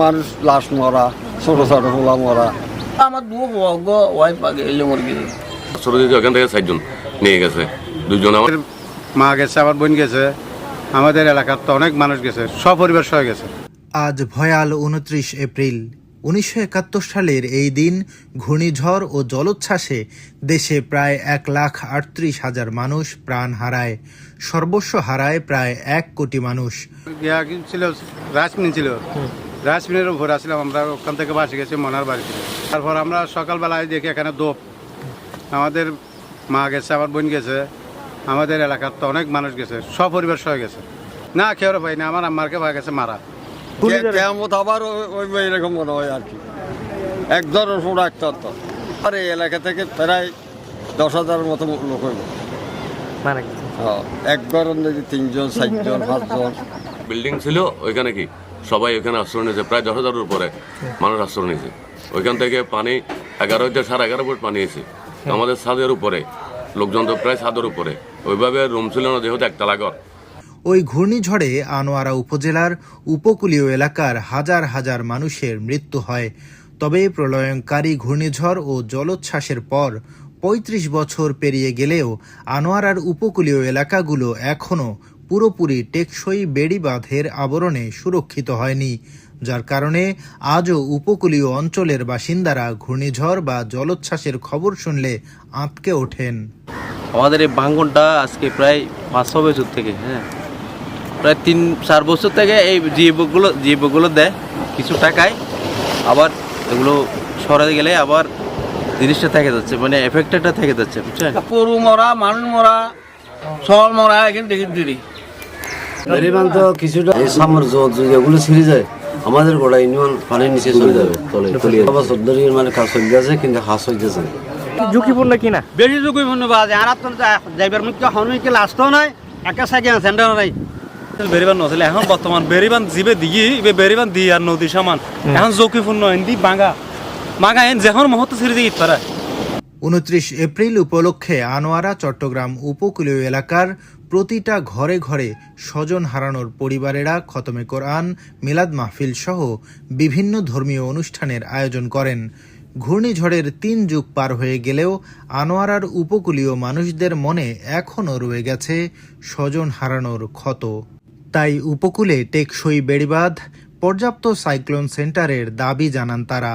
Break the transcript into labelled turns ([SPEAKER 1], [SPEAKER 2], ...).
[SPEAKER 1] মানুষ লাশ মরা, ছোট ছোট পোলা মরা।
[SPEAKER 2] আমার ওয়াইফ আগে এলে মরে গেছে।
[SPEAKER 3] ছোট দিদি ওখান থেকে 4 জন নিয়ে গেছে, 2 জন আমার
[SPEAKER 4] মা গেছে, আমার বোন গেছে, আমাদের এলাকার তো অনেক মানুষ গেছে, সপরিবার সহ গেছে।
[SPEAKER 5] আজ ভয়াল 29 এপ্রিল 1971 সালের এই দিন ঘূর্ণিঝড় ও জলোচ্ছ্বাসে দেশে প্রায় 1,38,000 মানুষ প্রাণ হারায়, সর্বস্ব হারায় প্রায় 1 কোটি মানুষ।
[SPEAKER 4] ছিল রাজমিন, ছিল রাজমিনের উপর আসলাম আমরা, ওখান থেকে বাসে গেছি মনার বাড়িতে। তারপর আমরা সকালবেলায় দেখি এখানে দোপ, আমাদের মা গেছে, আমার বোন গেছে, আমাদের এলাকার তো অনেক মানুষ গেছে, সপরিবার সহ গেছে। না কেউ পাই না, আমার আম্মারকে ভাই গেছে মারা।
[SPEAKER 1] কেমন আবার ওই এরকম মনে হয় আর কি, একদর ওষুধ একটা তো। আর এই এলাকা থেকে প্রায় 10,000 মতো লোক হইব। একবার 3 জন 4 জন 5 জন
[SPEAKER 3] বিল্ডিং ছিল ওইখানে, কি সবাই ওখানে আশ্রয় নিয়েছে, প্রায় 10,000-এর উপরে মানুষ আশ্রয় নিয়েছে। ওইখান থেকে পানি 11 থেকে 11.5 ফুট পানি এসে আমাদের ছাদের উপরে, লোকজন তো প্রায় ছাদের উপরে, ওইভাবে রুম ছিল না, যেহেতু একতলা ঘর।
[SPEAKER 5] ওই ঘূর্ণিঝড়ে আনোয়ারা উপজেলার উপকূলীয় এলাকার হাজার হাজার মানুষের মৃত্যু হয়। তবে প্রলয়ঙ্কারী ঘূর্ণিঝড় ও জলোচ্ছ্বাসের পর 35 বছর পেরিয়ে গেলেও আনোয়ারার উপকূলীয় এলাকাগুলো এখনও পুরোপুরি টেকসই বেড়িবাঁধের আবরণে সুরক্ষিত হয়নি, যার কারণে আজও উপকূলীয় অঞ্চলের বাসিন্দারা ঘূর্ণিঝড় বা জলোচ্ছ্বাসের খবর শুনলে আঁতকে ওঠেন।
[SPEAKER 2] আমাদের এই ভাঙ্গনটা আজকে প্রায় 500 বছর থেকে, প্রায় 3-4 বছর থেকে এই জীবগুলো দেয় কিছু টাকায়, আবার এগুলো সরাতে গেলে আবার জিনিসটা থেকে যাচ্ছে, মানে এফেক্টটা থেকে যাচ্ছে, বুঝছেন? গরু মরা, মানুষ মরা, সল মরা, এখানে দেখি দিদি
[SPEAKER 6] বেরিবান তো কিছুটা সামর যেগুলো ছিঁড়ে যায়, আমাদের গোড়া ইউনিয়ন পানির নিচে চলে যাবে, তলিয়ে মানে কাজ হয়ে গেছে, কিন্তু হাস হয়ে গেছে।
[SPEAKER 7] ঝুঁকিপূর্ণ কিনা?
[SPEAKER 8] বেশি ঝুঁকিপূর্ণ বাজে, আর তো যাইবার মুখ্য হনুকে লাস্টও নাই, একা সাইকেল সেন্টার নাই।
[SPEAKER 7] বেরিবান নছিল, এখন বর্তমান বেরিবান জিবে দিই, বেরিবান দিই আর নদী সমান, এখন ঝুঁকিপূর্ণ এনদি বাঙ্গা এন যখন মুহূর্ত ছিঁড়ে দিয়ে পারে।
[SPEAKER 5] 29 এপ্রিল উপলক্ষে আনোয়ারা চট্টগ্রাম উপকূলীয় এলাকার প্রতিটা ঘরে ঘরে স্বজন হারানোর পরিবারেরা খতমে কোরআন, মিলাদ মাহফিল সহ বিভিন্ন ধর্মীয় অনুষ্ঠানের আয়োজন করেন। ঘূর্ণিঝড়ের 3 যুগ পার হয়ে গেলেও আনোয়ারার উপকূলীয় মানুষদের মনে এখনও রয়ে গেছে স্বজন হারানোর ক্ষত। তাই উপকূলে টেকসই বেড়িবাঁধ, পর্যাপ্ত সাইক্লোন সেন্টারের দাবি জানান তারা।